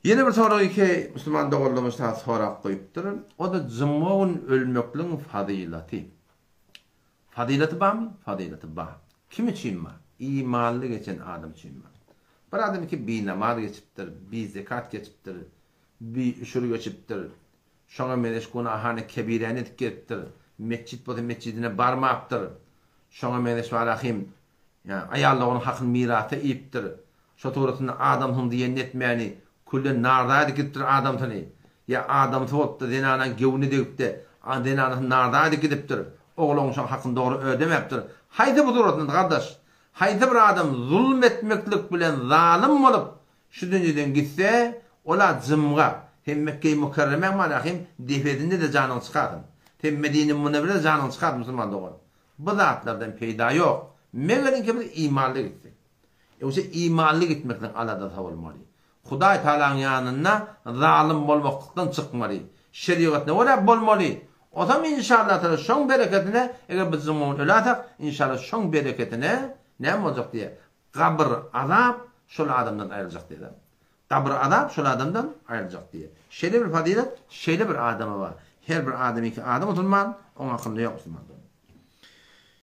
Yeni bir soru ki Müslüman doğulduğumuz ta sorak koyupdur. O da zımmoğun ölmekliğin fadilati. Fadilati var mı? Fadilati var. Kim için var? İmanlı geçen adam için var. Bir adam ki bir namaz geçiptir, bir zekat geçiptir, bir üşürü geçiptir. Şoňa meles günahany kebireni ettir. Mescit bolsa mescidine barmaptır. Şoňa meles warahim. Ya ayallygyň hakyny mirasy iptir. Şo torasyny adam hundy etmäni kulle narda gittir adam tani. Ya adam topda denana gewni degipdi. Denana narda gidipdir. Oğlun şo hakyny dogry ödemepdir. Hayda bu torasyny gardaş. Hayda bir adam zulm etmeklik bilen zalim bolup şu dünýeden gitse ola zımga hem Mekke-i Mukarreme marahim defedinde de canın çıkartın. Hem Medine-i Münevvere canın çıkartın Müslüman doğru. Bu zatlardan peyda yok. Mevlerin ki imanlı gitti. Oysa imanlı gitmekten alada olmalı. Hudaý Taala'nın yanına zalim bolmaktan çıkmalı. Şeriatne ola bolmalı. O zaman inşallah Teala şoň bereketine eger biz zaman ölatak inşallah şoň bereketine ne olacak diye. Kabr azap şol adamdan ayrılacak diye. Kabr azap şol adamdan ayrılacak diye. Şeýle bir fazilet, şeýle bir adama var. Her bir adamy ki adam Müslüman, oňa akylly ýok Müslüman.